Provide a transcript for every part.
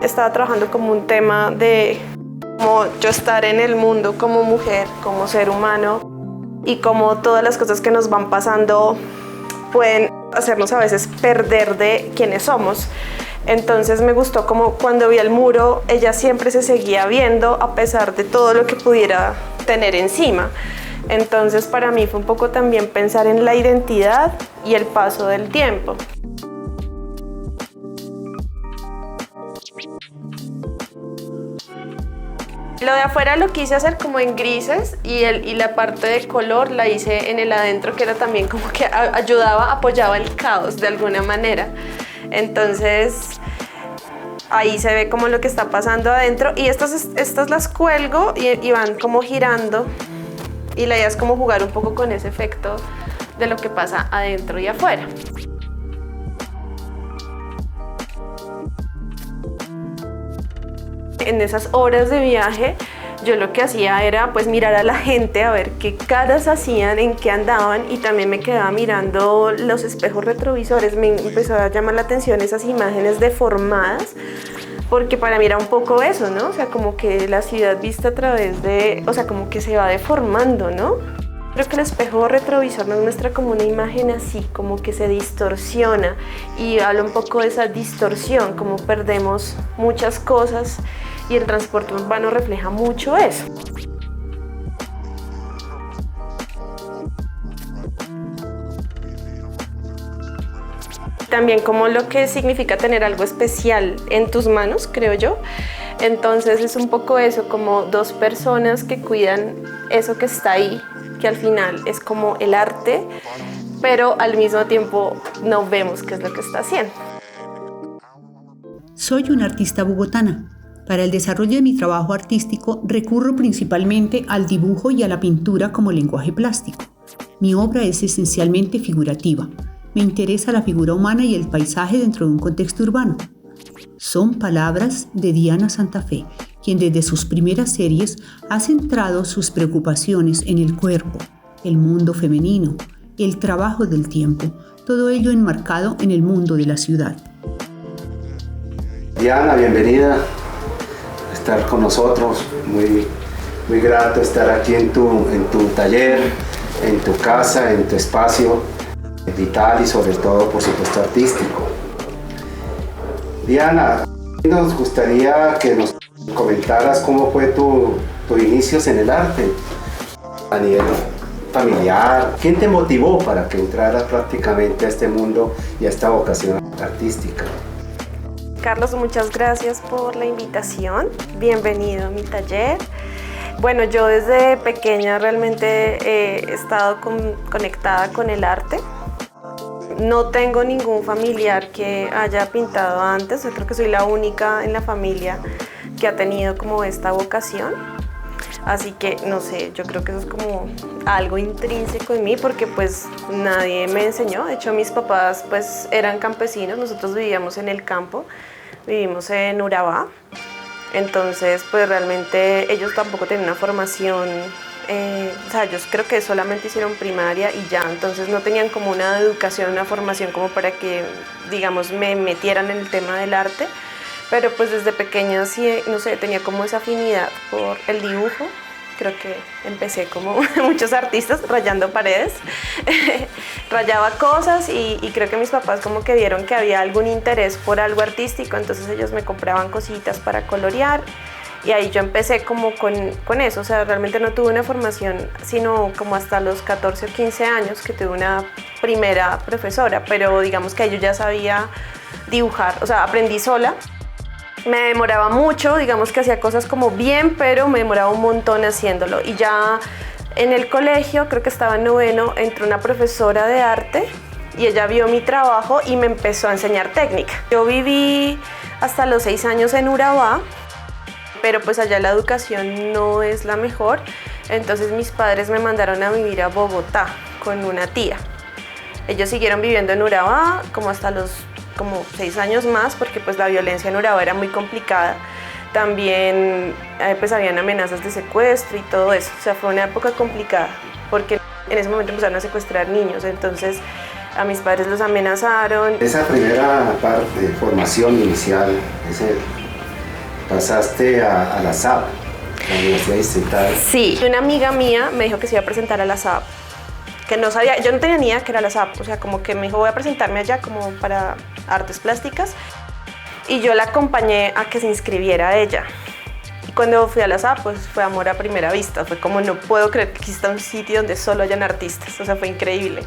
estaba trabajando como un tema de cómo yo estar en el mundo como mujer, como ser humano, y cómo todas las cosas que nos van pasando pueden hacernos a veces perder de quiénes somos. Entonces me gustó como cuando vi el muro, ella siempre se seguía viendo a pesar de todo lo que pudiera tener encima. Entonces para mí fue un poco también pensar en la identidad y el paso del tiempo. Lo de afuera lo quise hacer como en grises y la parte de color la hice en el adentro, que era también como que ayudaba, apoyaba el caos de alguna manera. Entonces ahí se ve como lo que está pasando adentro y estas las cuelgo y van como girando, y la idea es como jugar un poco con ese efecto de lo que pasa adentro y afuera. En esas horas de viaje yo lo que hacía era pues mirar a la gente a ver qué caras hacían, en qué andaban, y también me quedaba mirando los espejos retrovisores. Me empezó a llamar la atención esas imágenes deformadas, porque para mí era un poco eso, ¿no? O sea, como que la ciudad vista a través de, o sea, como que se va deformando, ¿no? Creo que el espejo retrovisor nos muestra como una imagen así, como que se distorsiona, y habla un poco de esa distorsión, como perdemos muchas cosas, y el transporte urbano refleja mucho eso. También como lo que significa tener algo especial en tus manos, creo yo. Entonces es un poco eso, como dos personas que cuidan eso que está ahí, que al final es como el arte, pero al mismo tiempo no vemos qué es lo que está haciendo. Soy una artista bogotana. Para el desarrollo de mi trabajo artístico recurro principalmente al dibujo y a la pintura como lenguaje plástico. Mi obra es esencialmente figurativa. Me interesa la figura humana y el paisaje dentro de un contexto urbano. Son palabras de Diana Santa Fe, quien desde sus primeras series ha centrado sus preocupaciones en el cuerpo, el mundo femenino, el trabajo del tiempo, todo ello enmarcado en el mundo de la ciudad. Diana, bienvenida a estar con nosotros. Muy grato estar aquí en tu taller, en tu casa, en tu espacio vital y sobre todo, por supuesto, artístico. Diana, nos gustaría que nos comentaras cómo fue tu inicios en el arte a nivel familiar. ¿Quién te motivó para que entraras prácticamente a este mundo y a esta vocación artística? Carlos, muchas gracias por la invitación. Bienvenido a mi taller. Bueno, yo desde pequeña realmente he estado conectada con el arte. No tengo ningún familiar que haya pintado antes. Yo creo que soy la única en la familia que ha tenido como esta vocación. Así que, no sé, yo creo que eso es como algo intrínseco en mí, porque pues nadie me enseñó. De hecho, mis papás pues eran campesinos, nosotros vivíamos en el campo, vivimos en Urabá. Entonces, pues realmente ellos tampoco tenían una formación, o sea, yo creo que solamente hicieron primaria y ya, entonces no tenían como una educación, una formación como para que, digamos, me metieran en el tema del arte. Pero pues desde pequeña sí, no sé, tenía como esa afinidad por el dibujo. Creo que empecé como muchos artistas rayando paredes, rayaba cosas y creo que mis papás como que vieron que había algún interés por algo artístico, entonces ellos me compraban cositas para colorear y ahí yo empecé como con eso. O sea, realmente no tuve una formación sino como hasta los 14 o 15 años que tuve una primera profesora, pero digamos que yo ya sabía dibujar, o sea, aprendí sola. Me demoraba mucho, digamos que hacía cosas como bien, pero me demoraba un montón haciéndolo. Y ya en el colegio, creo que estaba en noveno, entró una profesora de arte y ella vio mi trabajo y me empezó a enseñar técnica. Yo viví hasta los 6 años en Urabá, pero pues allá la educación no es la mejor. Entonces mis padres me mandaron a vivir a Bogotá con una tía. Ellos siguieron viviendo en Urabá como hasta los 6 años más, porque pues la violencia en Urabá era muy complicada. También pues habían amenazas de secuestro y todo eso. O sea, fue una época complicada, porque en ese momento empezaron a secuestrar niños, entonces a mis padres los amenazaron. Esa primera parte, formación inicial, pasaste a la SAP, la Universidad Distrital. Sí, una amiga mía me dijo que se iba a presentar a la SAP, que no sabía, yo no tenía ni idea que era la SAP, o sea, como que me dijo voy a presentarme allá como para artes plásticas y yo la acompañé a que se inscribiera a ella. Y cuando fui a la SAP, pues fue amor a primera vista, fue como no puedo creer que exista un sitio donde solo hayan artistas, o sea, fue increíble.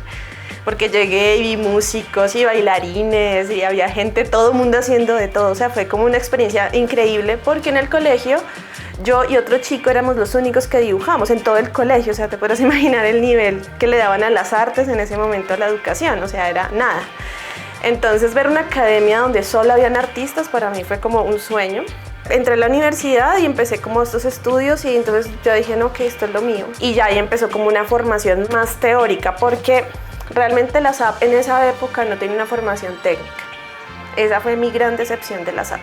Porque llegué y vi músicos y bailarines y había gente, todo el mundo haciendo de todo, o sea, fue como una experiencia increíble porque en el colegio yo y otro chico éramos los únicos que dibujamos en todo el colegio, o sea, te puedes imaginar el nivel que le daban a las artes en ese momento a la educación, o sea, era nada. Entonces ver una academia donde solo habían artistas para mí fue como un sueño. Entré a la universidad y empecé como estos estudios y entonces yo dije, no, que esto es lo mío. Y ya ahí empezó como una formación más teórica porque realmente la SAP en esa época no tenía una formación técnica. Esa fue mi gran decepción de la SAP.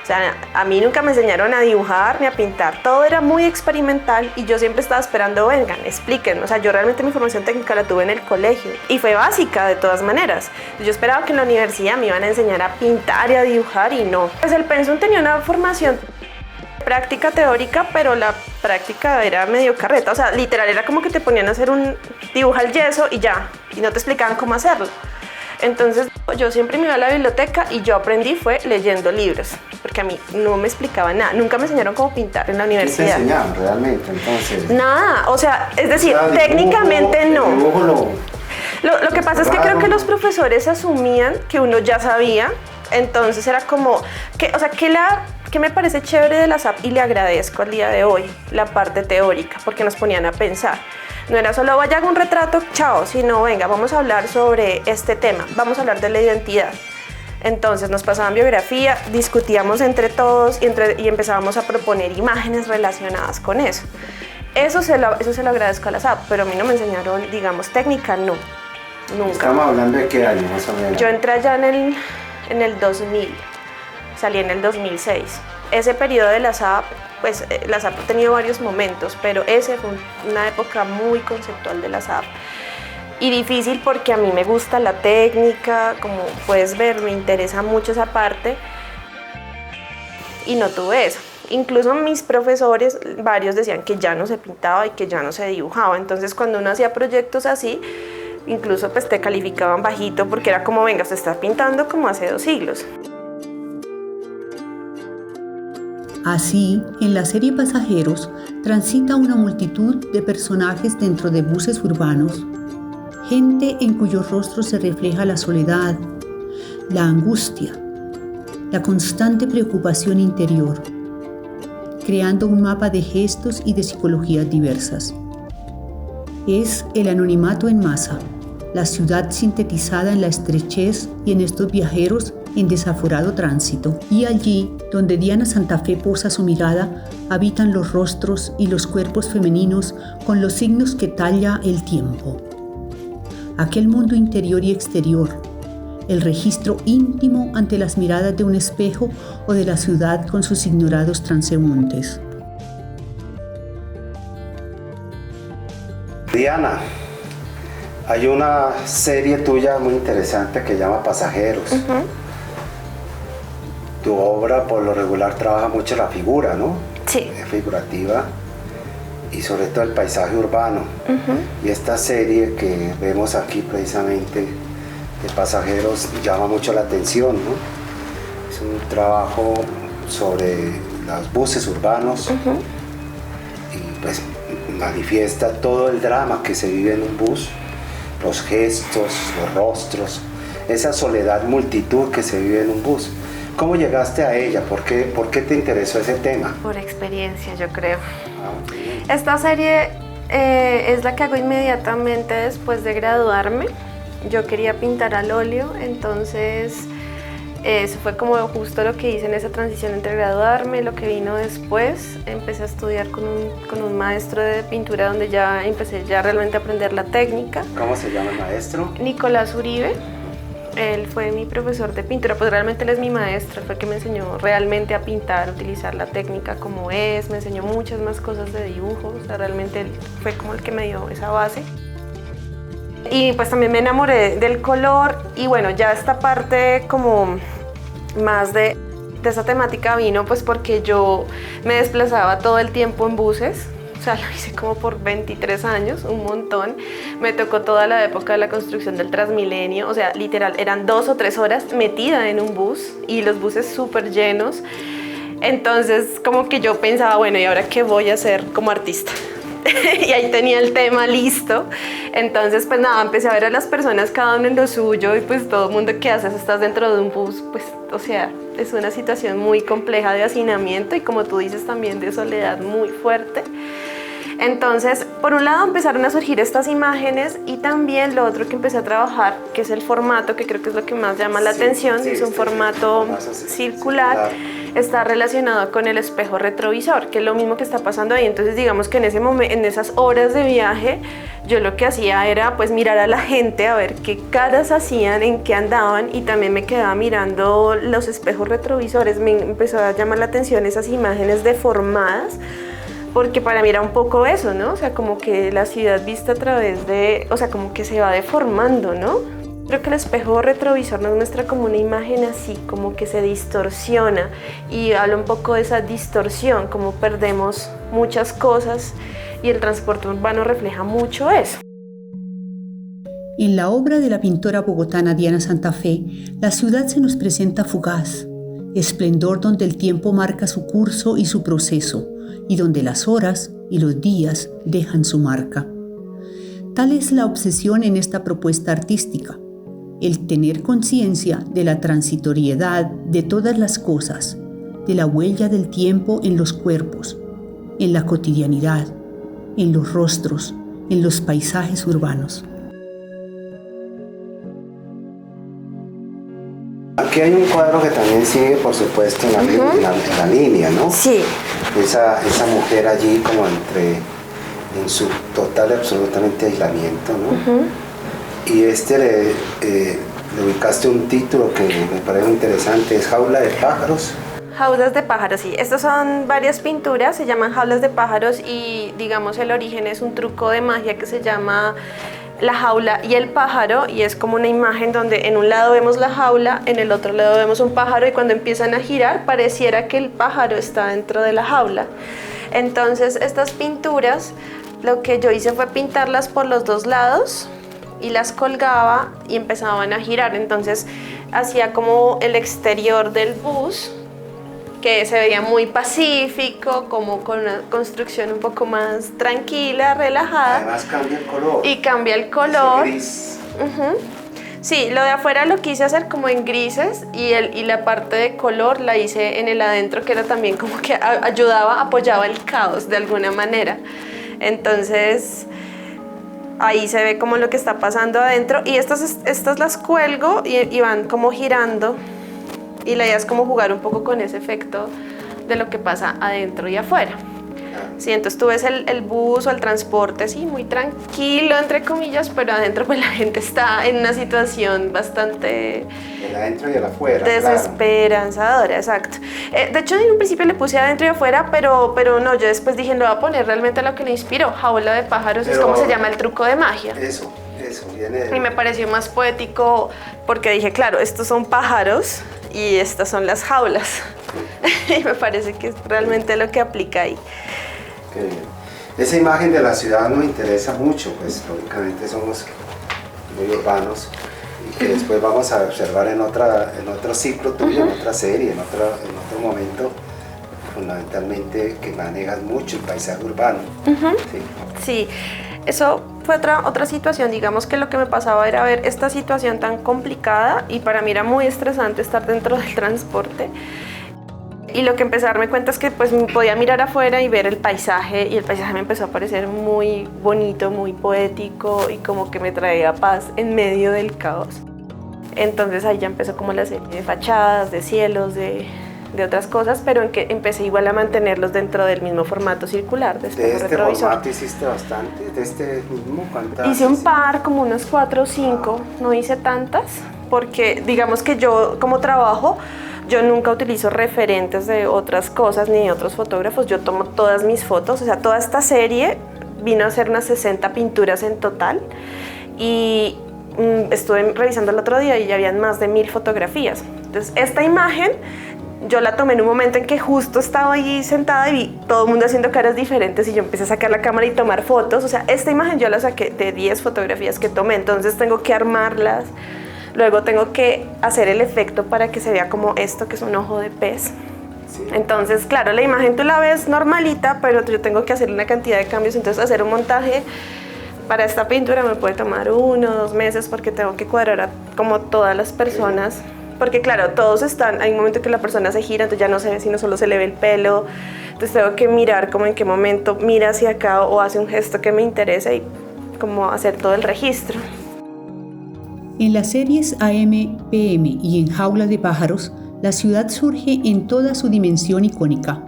O sea, a mí nunca me enseñaron a dibujar ni a pintar, todo era muy experimental y yo siempre estaba esperando, vengan, expliquen. O sea, yo realmente mi formación técnica la tuve en el colegio y fue básica de todas maneras. Yo esperaba que en la universidad me iban a enseñar a pintar y a dibujar y no. Pues el pensum tenía una formación práctica teórica, pero la práctica era medio carreta, o sea, literal era como que te ponían a hacer un dibujo al yeso y ya, y no te explicaban cómo hacerlo. Entonces yo siempre me iba a la biblioteca y yo aprendí fue leyendo libros, porque a mí no me explicaban nada, nunca me enseñaron cómo pintar en la universidad. ¿Qué te enseñaban realmente entonces? Nada, o sea, es decir, O sea, técnicamente no. Dibujo Lo que pasa es que creo que los profesores asumían que uno ya sabía, entonces era como, o sea, que me parece chévere de la SAP y le agradezco al día de hoy la parte teórica, porque nos ponían a pensar. No era solo vaya haga un retrato, chao, sino venga, vamos a hablar sobre este tema, vamos a hablar de la identidad. Entonces nos pasaban biografía, discutíamos entre todos y empezábamos a proponer imágenes relacionadas con eso. Eso se lo agradezco a la SAP, pero a mí no me enseñaron, digamos, técnica, no, nunca. ¿Estamos hablando de qué año más o menos? Yo entré allá en el 2000, salí en el 2006. Ese periodo de la SAP, pues la SAP ha tenido varios momentos, pero ese fue una época muy conceptual de la SAP. Y difícil porque a mí me gusta la técnica, como puedes ver, me interesa mucho esa parte. Y no tuve eso. Incluso mis profesores, varios decían que ya no se pintaba y que ya no se dibujaba. Entonces cuando uno hacía proyectos así, incluso pues te calificaban bajito porque era como, venga, usted está pintando como hace 2 siglos. Así, en la serie Pasajeros, transita una multitud de personajes dentro de buses urbanos, gente en cuyos rostros se refleja la soledad, la angustia, la constante preocupación interior, creando un mapa de gestos y de psicologías diversas. Es el anonimato en masa, la ciudad sintetizada en la estrechez y en estos viajeros en desaforado tránsito. Y allí, donde Diana Santa Fe posa su mirada, habitan los rostros y los cuerpos femeninos con los signos que talla el tiempo. Aquel mundo interior y exterior, el registro íntimo ante las miradas de un espejo o de la ciudad con sus ignorados transeúntes. Diana, hay una serie tuya muy interesante que se llama Pasajeros. Tu obra por lo regular trabaja mucho la figura, ¿no? Sí. Es figurativa y sobre todo el paisaje urbano. Y esta serie que vemos aquí precisamente de Pasajeros llama mucho la atención, ¿no? Es un trabajo sobre los buses urbanos y pues manifiesta todo el drama que se vive en un bus, los gestos, los rostros, esa soledad multitud que se vive en un bus. ¿Cómo llegaste a ella? ¿Por qué te interesó ese tema? Por experiencia, yo creo. Esta serie es la que hago inmediatamente después de graduarme. Yo quería pintar al óleo, entonces eso fue como justo lo que hice en esa transición entre graduarme, lo que vino después. Empecé a estudiar con un maestro de pintura donde ya empecé realmente a aprender la técnica. ¿Cómo se llama el maestro? Nicolás Uribe. Él fue mi profesor de pintura, pues realmente él es mi maestro, fue el que me enseñó realmente a pintar, a utilizar la técnica como es, me enseñó muchas más cosas de dibujo, o sea, realmente él fue como el que me dio esa base. Y pues también me enamoré del color y bueno, ya esta parte como más de esa temática vino pues porque yo me desplazaba todo el tiempo en buses. O sea, lo hice como por 23 años, un montón. Me tocó toda la época de la construcción del Transmilenio. O sea, literal, eran 2 o 3 horas metida en un bus y los buses súper llenos. Entonces, como que yo pensaba, bueno, ¿y ahora qué voy a hacer como artista? Y ahí tenía el tema listo. Entonces, pues nada, empecé a ver a las personas cada uno en lo suyo y pues todo el mundo, ¿qué haces? Estás dentro de un bus, pues, o sea, es una situación muy compleja de hacinamiento y como tú dices también de soledad muy fuerte. Entonces, por un lado empezaron a surgir estas imágenes y también lo otro que empecé a trabajar, que es el formato, que creo que es lo que más llama la atención, es un formato circular, está relacionado con el espejo retrovisor, que es lo mismo que está pasando ahí. Entonces, digamos que en ese momento, en esas horas de viaje, yo lo que hacía era pues mirar a la gente, a ver qué caras hacían, en qué andaban, y también me quedaba mirando los espejos retrovisores. Me empezó a llamar la atención esas imágenes deformadas, porque para mí era un poco eso, ¿no? O sea, como que la ciudad vista a través de, o sea, como que se va deformando, ¿no? Creo que el espejo retrovisor nos muestra como una imagen así, como que se distorsiona, y habla un poco de esa distorsión, como perdemos muchas cosas, y el transporte urbano refleja mucho eso. En la obra de la pintora bogotana Diana Santa Fe, la ciudad se nos presenta fugaz, esplendor donde el tiempo marca su curso y su proceso, y donde las horas y los días dejan su marca. Tal es la obsesión en esta propuesta artística, el tener conciencia de la transitoriedad de todas las cosas, de la huella del tiempo en los cuerpos, en la cotidianidad, en los rostros, en los paisajes urbanos. Aquí hay un cuadro que también sigue, por supuesto, en la línea, ¿no? Sí. Esa mujer allí como en su total y absolutamente aislamiento, ¿no? Y le ubicaste un título que me parece interesante, es Jaula de pájaros. Jaulas de pájaros, sí. Estas son varias pinturas, se llaman jaulas de pájaros, y digamos el origen es un truco de magia que se llama la jaula y el pájaro, y es como una imagen donde en un lado vemos la jaula, en el otro lado vemos un pájaro, y cuando empiezan a girar pareciera que el pájaro está dentro de la jaula. Entonces estas pinturas, lo que yo hice fue pintarlas por los dos lados y las colgaba y empezaban a girar. Entonces hacía como el exterior del bus, que se veía muy pacífico, como con una construcción un poco más tranquila, relajada. Además cambia el color. Y cambia el color. Ese gris. Sí, lo de afuera lo quise hacer como en grises, y la parte de color la hice en el adentro, que era también como que apoyaba el caos de alguna manera. Entonces ahí se ve como lo que está pasando adentro, y estas las cuelgo y van como girando. Y la idea es como jugar un poco con ese efecto de lo que pasa adentro y afuera. Sí, entonces tú ves el bus o el transporte, sí, muy tranquilo, entre comillas, pero adentro pues la gente está en una situación bastante... El adentro y el afuera, desesperanzadora, claro. Exacto. De hecho, en un principio le puse adentro y afuera, pero no, yo después dije, lo voy a poner realmente a lo que le inspiró. Jaula de pájaros, es como se llama el truco de magia. Eso, viene de... Y me pareció más poético porque dije, claro, estos son pájaros y estas son las jaulas. Y me parece que es realmente lo que aplica ahí. Qué bien. Esa imagen de la ciudad nos interesa mucho, pues lógicamente somos muy urbanos, y que después vamos a observar en otro ciclo tuyo, en otra serie, en otro momento, fundamentalmente que manejas mucho el paisaje urbano. Sí, eso fue otra situación. Digamos que lo que me pasaba era ver esta situación tan complicada, y para mí era muy estresante estar dentro del transporte. Y lo que empecé a darme cuenta es que pues podía mirar afuera y ver el paisaje, y el paisaje me empezó a parecer muy bonito, muy poético, y como que me traía paz en medio del caos. Entonces ahí ya empezó como la serie de fachadas, de cielos, de otras cosas, pero en que empecé igual a mantenerlos dentro del mismo formato circular de espejo retrovisor. ¿De este formato hiciste bastante? ¿De este mismo? ¿Cuántas? Hice un par, como unos 4 o 5, no hice tantas, porque digamos que yo como trabajo, yo nunca utilizo referentes de otras cosas ni de otros fotógrafos. Yo tomo todas mis fotos, o sea, toda esta serie vino a ser unas 60 pinturas en total, y estuve revisando el otro día y ya habían más de 1000 fotografías. Entonces, esta imagen yo la tomé en un momento en que justo estaba ahí sentada y vi todo el mundo haciendo caras diferentes y yo empecé a sacar la cámara y tomar fotos. O sea, esta imagen yo la saqué de 10 fotografías que tomé, entonces tengo que armarlas. Luego tengo que hacer el efecto para que se vea como esto, que es un ojo de pez. Sí. Entonces, claro, la imagen tú la ves normalita, pero yo tengo que hacer una cantidad de cambios. Entonces, hacer un montaje para esta pintura me puede tomar 1 o 2 meses porque tengo que cuadrar a como todas las personas. Porque claro, todos están, hay un momento que la persona se gira, entonces ya no se ve, sino solo se le ve el pelo. Entonces tengo que mirar como en qué momento mira hacia acá o hace un gesto que me interesa y como hacer todo el registro. En las series AM, PM y En Jaula de Pájaros, la ciudad surge en toda su dimensión icónica.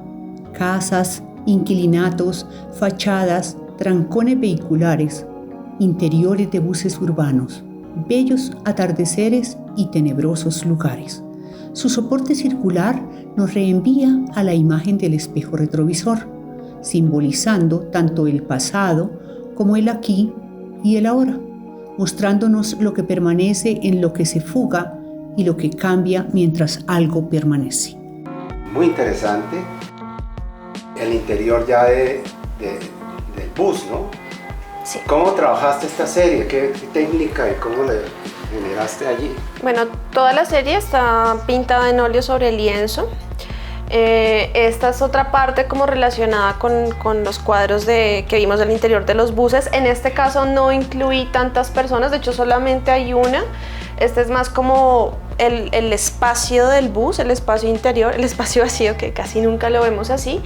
Casas, inquilinatos, fachadas, trancones vehiculares, interiores de buses urbanos, bellos atardeceres y tenebrosos lugares. Su soporte circular nos reenvía a la imagen del espejo retrovisor, simbolizando tanto el pasado como el aquí y el ahora, mostrándonos lo que permanece en lo que se fuga y lo que cambia mientras algo permanece. Muy interesante. El interior ya del bus, ¿no? Sí. ¿Cómo trabajaste esta serie? ¿Qué técnica y cómo le generaste allí? Bueno, toda la serie está pintada en óleo sobre lienzo. Esta es otra parte como relacionada con los cuadros que vimos al interior de los buses. En este caso no incluí tantas personas, de hecho solamente hay una. Este es más como el espacio del bus, el espacio interior, el espacio vacío, que casi nunca lo vemos así.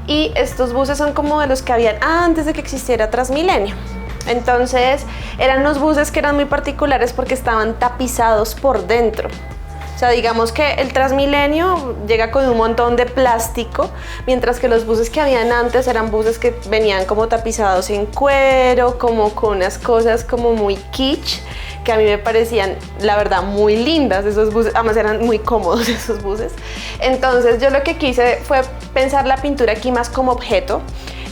Y estos buses son como de los que habían antes de que existiera Transmilenio. Entonces eran unos buses que eran muy particulares porque estaban tapizados por dentro. O sea, digamos que el Transmilenio llega con un montón de plástico, mientras que los buses que habían antes eran buses que venían como tapizados en cuero, como con unas cosas como muy kitsch, que a mí me parecían, la verdad, muy lindas esos buses, además eran muy cómodos esos buses. Entonces yo lo que quise fue pensar la pintura aquí más como objeto.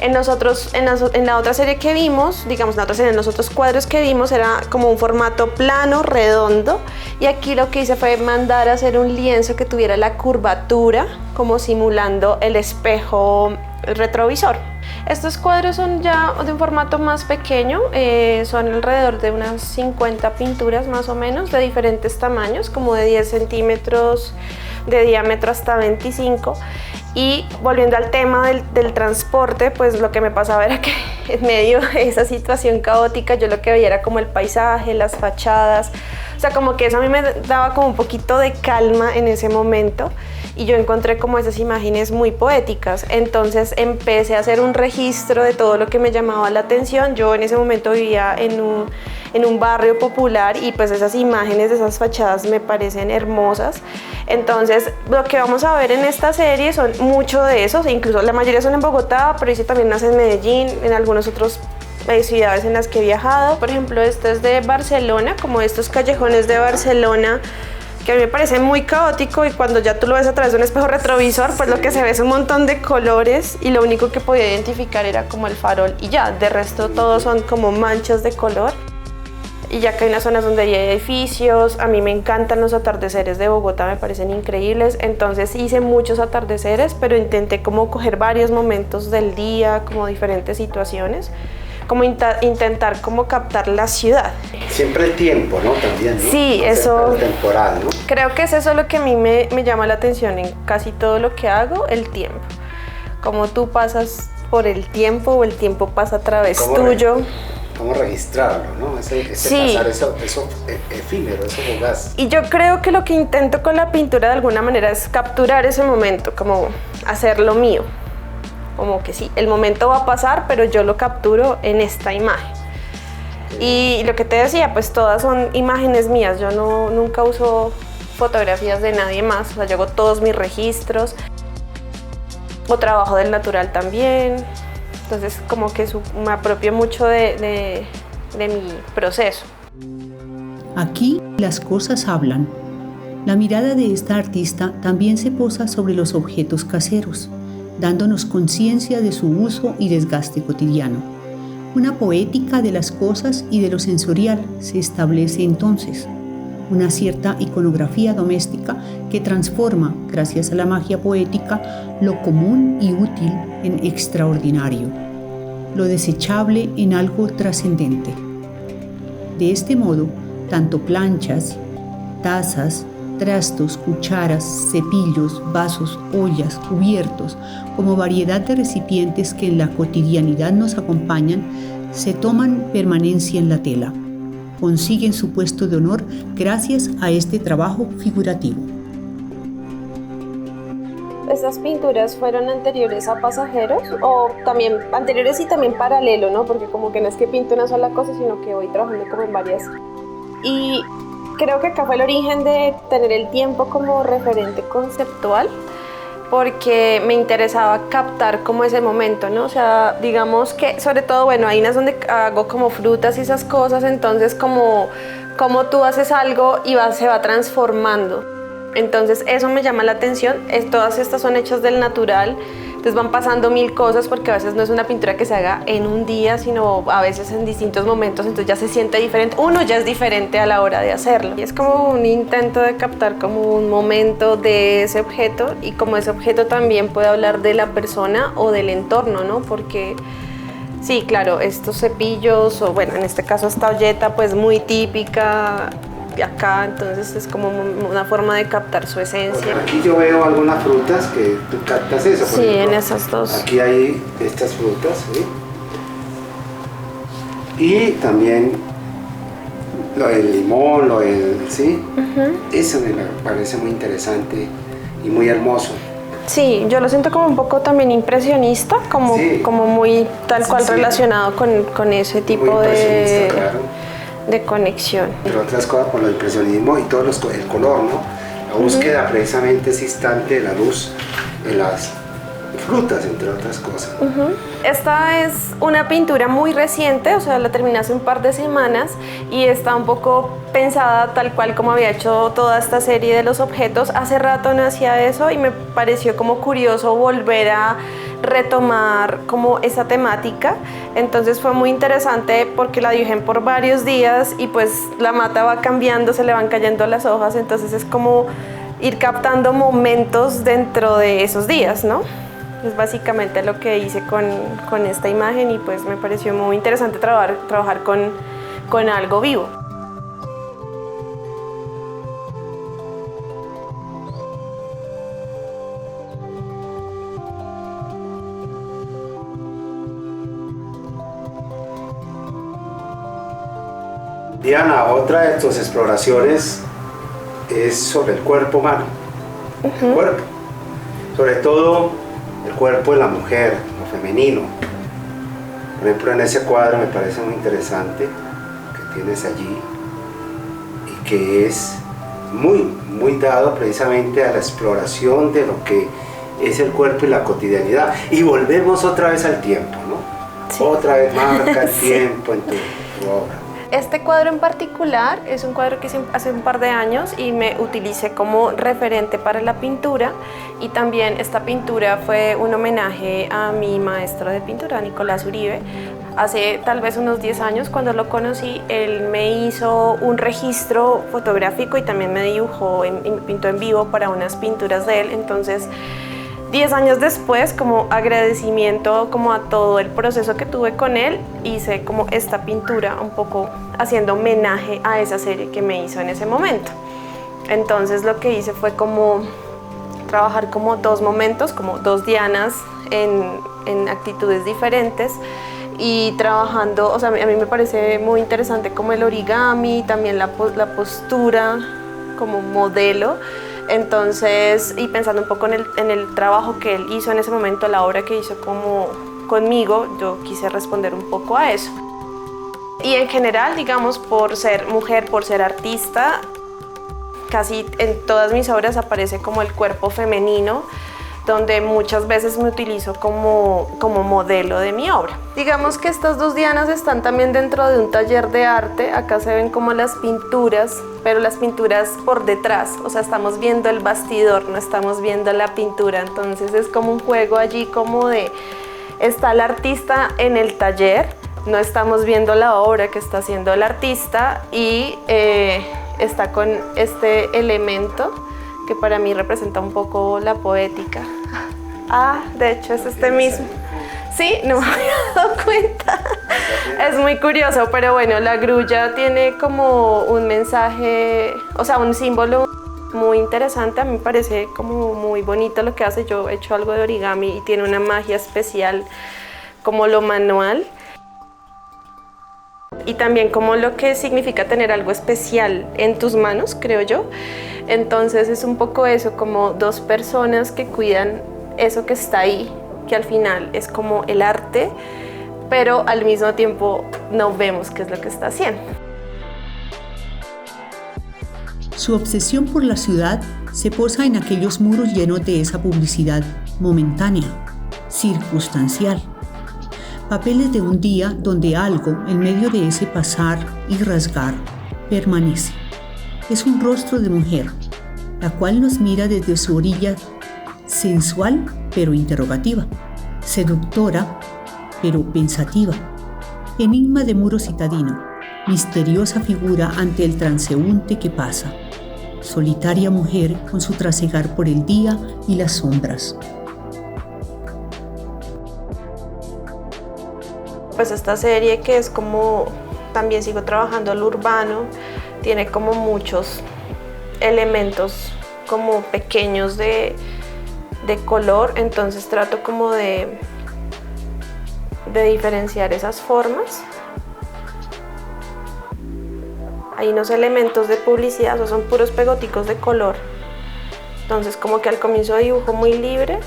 En la otra serie que vimos, digamos, en los otros cuadros que vimos era como un formato plano, redondo, y aquí lo que hice fue mandar a hacer un lienzo que tuviera la curvatura, como simulando el espejo retrovisor. Estos cuadros son ya de un formato más pequeño, son alrededor de unas 50 pinturas más o menos, de diferentes tamaños, como de 10 centímetros de diámetro hasta 25. Y volviendo al tema del transporte, pues lo que me pasaba era que en medio de esa situación caótica yo lo que veía era como el paisaje, las fachadas, o sea, como que eso a mí me daba como un poquito de calma en ese momento y yo encontré como esas imágenes muy poéticas. Entonces empecé a hacer un registro de todo lo que me llamaba la atención. Yo en ese momento vivía en un barrio popular y pues esas imágenes de esas fachadas me parecen hermosas. Entonces lo que vamos a ver en esta serie son mucho de eso, incluso la mayoría son en Bogotá, pero hice también unas en Medellín, en algunos otros ciudades en las que he viajado. Por ejemplo, este es de Barcelona, como estos callejones de Barcelona que a mí me parece muy caótico, y cuando ya tú lo ves a través de un espejo retrovisor, pues lo que se ve es un montón de colores y lo único que podía identificar era como el farol y ya, de resto todos son como manchas de color. Y ya que hay unas zonas donde hay edificios, a mí me encantan los atardeceres de Bogotá, me parecen increíbles, entonces hice muchos atardeceres, pero intenté como coger varios momentos del día, como diferentes situaciones, como intentar como captar la ciudad. Siempre el tiempo, ¿no? También, ¿no? Sí, eso. Temporal, ¿no? Creo que es eso lo que a mí me llama la atención en casi todo lo que hago, el tiempo. Como tú pasas por el tiempo o el tiempo pasa a través tuyo. Cómo registrarlo, ¿no? Ese sí. Pasar, eso efímero, eso fugaz. Y yo creo que lo que intento con la pintura de alguna manera es capturar ese momento, como hacerlo mío. Como que sí, el momento va a pasar, pero yo lo capturo en esta imagen. Y lo que te decía, pues todas son imágenes mías, yo nunca uso fotografías de nadie más, o sea, yo hago todos mis registros, o trabajo del natural también, entonces como que me apropio mucho de mi proceso. Aquí las cosas hablan. La mirada de esta artista también se posa sobre los objetos caseros, dándonos conciencia de su uso y desgaste cotidiano. Una poética de las cosas y de lo sensorial se establece entonces. una cierta iconografía doméstica que transforma, gracias a la magia poética, lo común y útil en extraordinario, lo desechable en algo trascendente. De este modo, tanto planchas, tazas, trastos, cucharas, cepillos, vasos, ollas, cubiertos, como variedad de recipientes que en la cotidianidad nos acompañan, se toman permanencia en la tela, consiguen su puesto de honor gracias a este trabajo figurativo. ¿Estas pinturas fueron anteriores a Pasajeros o también anteriores y también paralelo, ¿no? Porque como que no es que pinto una sola cosa, sino que voy trabajando como en varias. Y creo que acá fue el origen de tener el tiempo como referente conceptual, porque me interesaba captar como ese momento, ¿no? O sea, digamos que, sobre todo, bueno, hay unas donde hago como frutas y esas cosas, entonces como tú haces algo y se va transformando. Entonces eso me llama la atención, todas estas son hechas del natural, entonces van pasando mil cosas porque a veces no es una pintura que se haga en un día, sino a veces en distintos momentos, entonces ya se siente diferente, uno ya es diferente a la hora de hacerlo. Y es como un intento de captar como un momento de ese objeto y como ese objeto también puede hablar de la persona o del entorno, ¿no? Porque sí, claro, estos cepillos, o bueno, en este caso esta olleta pues muy típica acá, entonces es como una forma de captar su esencia. Aquí yo veo algunas frutas que tú captas eso. Sí, ejemplo, en esas dos. Aquí hay estas frutas, ¿sí? Y también lo del limón, ¿sí? Eso me parece muy interesante y muy hermoso. Sí, yo lo siento como un poco también impresionista, como, sí, como muy tal cual sí, relacionado con ese tipo de... Claro. De conexión. Entre otras cosas, con el impresionismo y todo el color, ¿no? La búsqueda precisamente ese instante de la luz en las frutas, entre otras cosas. Esta es una pintura muy reciente, o sea, la terminé hace un par de semanas y está un poco pensada tal cual como había hecho toda esta serie de los objetos. Hace rato no hacía eso y me pareció como curioso volver a retomar como esa temática, entonces fue muy interesante porque la dibujé por varios días y pues la mata va cambiando, se le van cayendo las hojas, entonces es como ir captando momentos dentro de esos días, ¿no? Es básicamente lo que hice con esta imagen y pues me pareció muy interesante trabajar con algo vivo. Diana, otra de tus exploraciones es sobre el cuerpo humano, el cuerpo, sobre todo el cuerpo de la mujer, lo femenino. Por ejemplo, en ese cuadro me parece muy interesante que tienes allí y que es muy dado precisamente a la exploración de lo que es el cuerpo y la cotidianidad. Y volvemos otra vez al tiempo, ¿no? Sí. Otra vez marca el tiempo en tu obra. Este cuadro en particular es un cuadro que hice hace un par de años y me utilicé como referente para la pintura, y también esta pintura fue un homenaje a mi maestro de pintura, Nicolás Uribe. Hace tal vez unos 10 años cuando lo conocí, él me hizo un registro fotográfico y también me dibujó y me pintó en vivo para unas pinturas de él. Entonces 10 años después, como agradecimiento como a todo el proceso que tuve con él, hice como esta pintura un poco haciendo homenaje a esa serie que me hizo en ese momento. Entonces lo que hice fue como trabajar como dos momentos, como dos Dianas en actitudes diferentes y trabajando, o sea, a mí me parece muy interesante como el origami, también la postura como modelo. Entonces, y pensando un poco en el trabajo que él hizo en ese momento, la obra que hizo como conmigo, yo quise responder un poco a eso. Y en general, digamos, por ser mujer, por ser artista, casi en todas mis obras aparece como el cuerpo femenino, donde muchas veces me utilizo como modelo de mi obra. Digamos que estas dos Dianas están también dentro de un taller de arte. Acá se ven como las pinturas, pero las pinturas por detrás, o sea, estamos viendo el bastidor, no estamos viendo la pintura, entonces es como un juego allí como de, está el artista en el taller, no estamos viendo la obra que está haciendo el artista y está con este elemento que para mí representa un poco la poética. Ah, de hecho es este mismo. Sí, no me había dado cuenta. Es muy curioso, pero bueno, la grulla tiene como un mensaje, o sea, un símbolo muy interesante. A mí me parece como muy bonito lo que hace. Yo he hecho algo de origami y tiene una magia especial como lo manual. Y también como lo que significa tener algo especial en tus manos, creo yo. Entonces es un poco eso, como dos personas que cuidan eso que está ahí, que al final es como el arte, pero al mismo tiempo no vemos qué es lo que está haciendo. Su obsesión por la ciudad se posa en aquellos muros llenos de esa publicidad momentánea, circunstancial. Papeles de un día donde algo en medio de ese pasar y rasgar permanece. Es un rostro de mujer, la cual nos mira desde su orilla sensual pero interrogativa, seductora pero pensativa, enigma de muro citadino, misteriosa figura ante el transeúnte que pasa, solitaria mujer con su trasegar por el día y las sombras. Pues esta serie, que es como, también sigo trabajando lo urbano, tiene como muchos elementos como pequeños de color, entonces trato como de diferenciar esas formas. Hay unos elementos de publicidad, o son puros pegoticos de color, entonces como que al comienzo dibujo muy libre.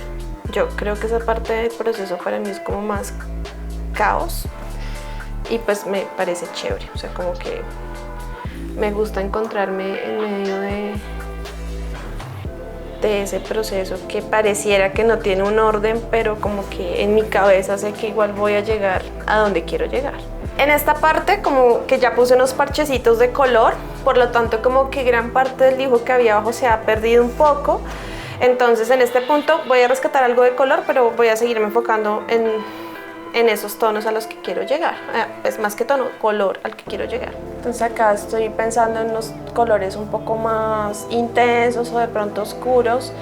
Yo creo que esa parte del proceso para mí es como más caos y pues me parece chévere, o sea, como que me gusta encontrarme en medio de ese proceso que pareciera que no tiene un orden, pero como que en mi cabeza sé que igual voy a llegar a donde quiero llegar. En esta parte como que ya puse unos parchecitos de color, por lo tanto como que gran parte del dibujo que había abajo se ha perdido un poco. Entonces en este punto voy a rescatar algo de color, pero voy a seguirme enfocando en esos tonos a los que quiero llegar. Es más que tono, color al que quiero llegar. Entonces acá estoy pensando en los colores un poco más intensos o de pronto oscuros.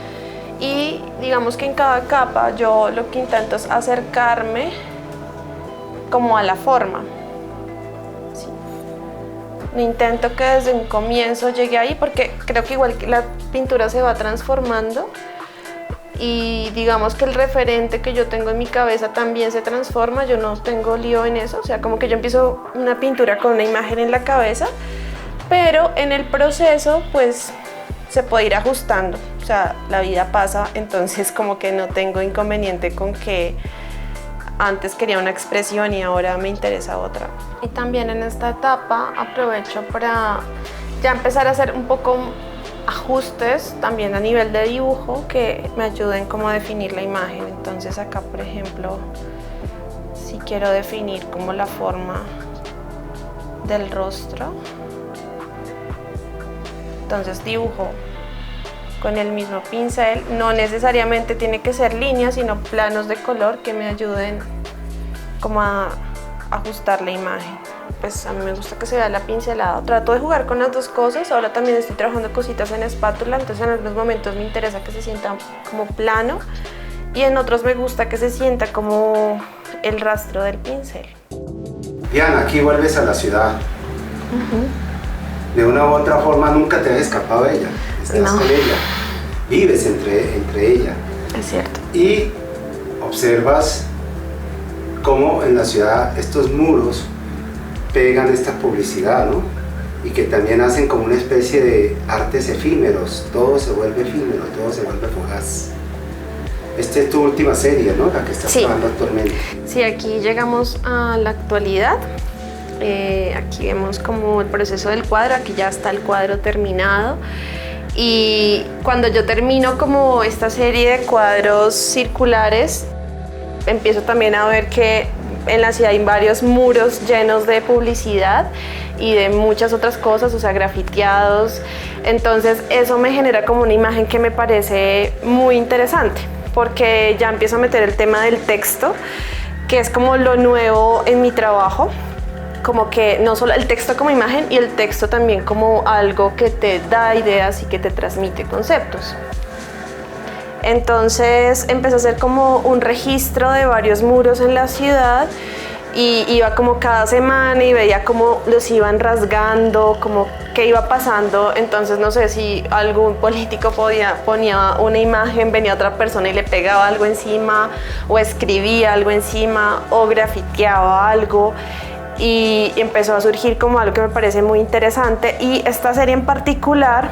Y digamos que en cada capa yo lo que intento es acercarme como a la forma. Sí. No intento que desde un comienzo llegue ahí, porque creo que igual que la pintura se va transformando y digamos que el referente que yo tengo en mi cabeza también se transforma. Yo no tengo lío en eso, o sea, como que yo empiezo una pintura con una imagen en la cabeza, pero en el proceso pues se puede ir ajustando, o sea, la vida pasa, entonces como que no tengo inconveniente con que antes quería una expresión y ahora me interesa otra. Y también en esta etapa aprovecho para ya empezar a hacer un poco ajustes también a nivel de dibujo que me ayuden como a definir la imagen. Entonces acá, por ejemplo, si quiero definir como la forma del rostro, entonces dibujo con el mismo pincel. No necesariamente tiene que ser líneas, sino planos de color que me ayuden como a ajustar la imagen. Pues a mí me gusta que se vea la pincelada. Trato de jugar con las dos cosas. Ahora también estoy trabajando cositas en espátula, entonces en algunos momentos me interesa que se sienta como plano y en otros me gusta que se sienta como el rastro del pincel. Diana, aquí vuelves a la ciudad. De una u otra forma nunca te has escapado de ella. Estás con ella, vives entre ella. Es cierto. Y observas cómo en la ciudad estos muros pegan esta publicidad, ¿no? Y que también hacen como una especie de artes efímeros. Todo se vuelve efímero, todo se vuelve fugaz. Esta es tu última serie, ¿no? La que estás trabajando actualmente. Sí, aquí llegamos a la actualidad. Aquí vemos como el proceso del cuadro. Aquí ya está el cuadro terminado. Y cuando yo termino como esta serie de cuadros circulares, empiezo también a ver que en la ciudad hay varios muros llenos de publicidad y de muchas otras cosas, o sea, grafiteados. Entonces eso me genera como una imagen que me parece muy interesante, porque ya empiezo a meter el tema del texto, que es como lo nuevo en mi trabajo, como que no solo el texto como imagen y el texto también como algo que te da ideas y que te transmite conceptos. Entonces empecé a hacer como un registro de varios muros en la ciudad y iba como cada semana y veía cómo los iban rasgando, como qué iba pasando. Entonces no sé si algún político ponía una imagen, venía otra persona y le pegaba algo encima, o escribía algo encima, o grafiteaba algo, y empezó a surgir como algo que me parece muy interesante. Y esta serie en particular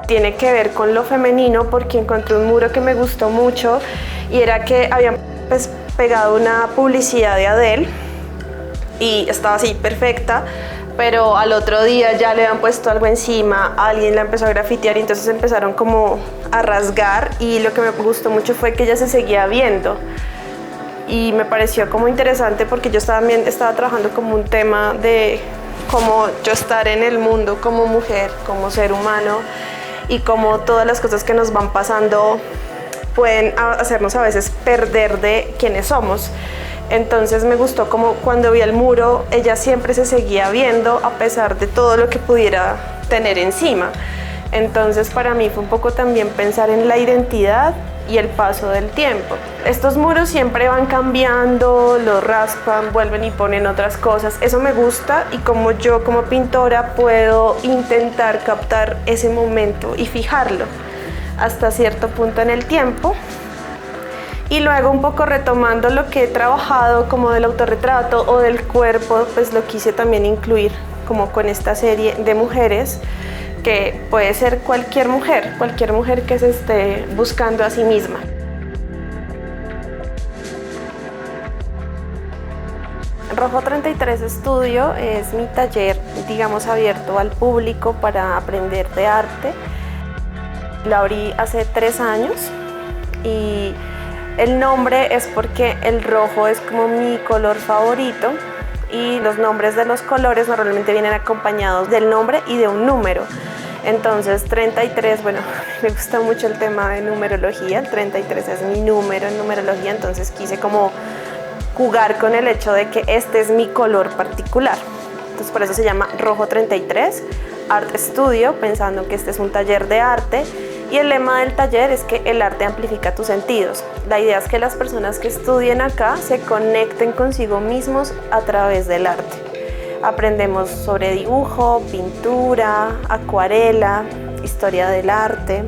tiene que ver con lo femenino, porque encontré un muro que me gustó mucho y era que habían pues pegado una publicidad de Adele y estaba así perfecta, pero al otro día ya le habían puesto algo encima, alguien la empezó a grafitear y entonces empezaron como a rasgar, y lo que me gustó mucho fue que ella se seguía viendo y me pareció como interesante porque yo también estaba trabajando como un tema de cómo yo estar en el mundo como mujer, como ser humano, y cómo todas las cosas que nos van pasando pueden hacernos a veces perder de quiénes somos. Entonces me gustó como cuando vi el muro, ella siempre se seguía viendo a pesar de todo lo que pudiera tener encima. Entonces para mí fue un poco también pensar en la identidad y el paso del tiempo. Estos muros siempre van cambiando, los raspan, vuelven y ponen otras cosas. Eso me gusta, y como yo como pintora puedo intentar captar ese momento y fijarlo hasta cierto punto en el tiempo. Y luego un poco retomando lo que he trabajado como del autorretrato o del cuerpo, pues lo quise también incluir como con esta serie de mujeres, que puede ser cualquier mujer que se esté buscando a sí misma. Rojo 33 Estudio es mi taller, digamos, abierto al público para aprender de arte. Lo abrí hace 3 años y el nombre es porque el rojo es como mi color favorito, y los nombres de los colores normalmente vienen acompañados del nombre y de un número. Entonces 33, bueno, me gusta mucho el tema de numerología, el 33 es mi número en numerología, entonces quise como jugar con el hecho de que este es mi color particular. Entonces por eso se llama Rojo 33 Art Studio, pensando que este es un taller de arte. Y el lema del taller es que el arte amplifica tus sentidos. La idea es que las personas que estudien acá se conecten consigo mismos a través del arte. Aprendemos sobre dibujo, pintura, acuarela, historia del arte.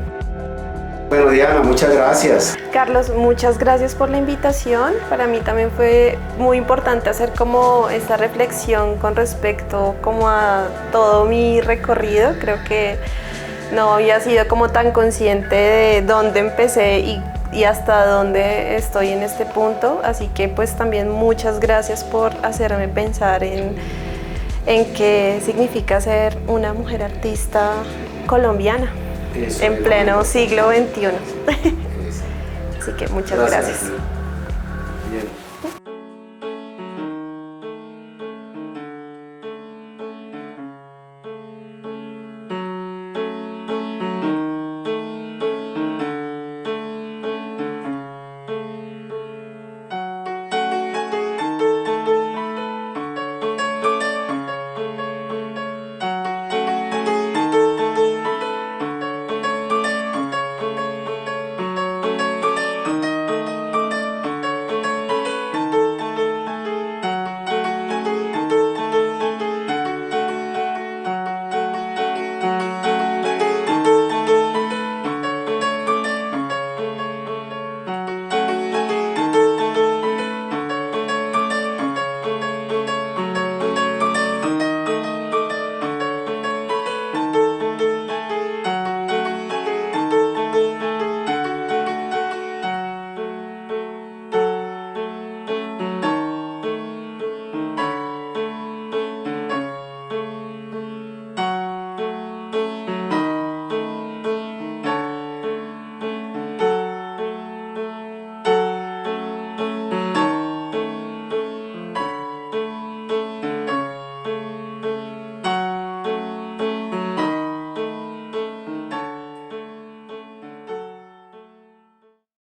Bueno, Diana, muchas gracias. Carlos, muchas gracias por la invitación. Para mí también fue muy importante hacer como esta reflexión con respecto como a todo mi recorrido. Creo que no había sido como tan consciente de dónde empecé y hasta dónde estoy en este punto, así que pues también muchas gracias por hacerme pensar en qué significa ser una mujer artista colombiana en pleno siglo XXI. Así que muchas gracias.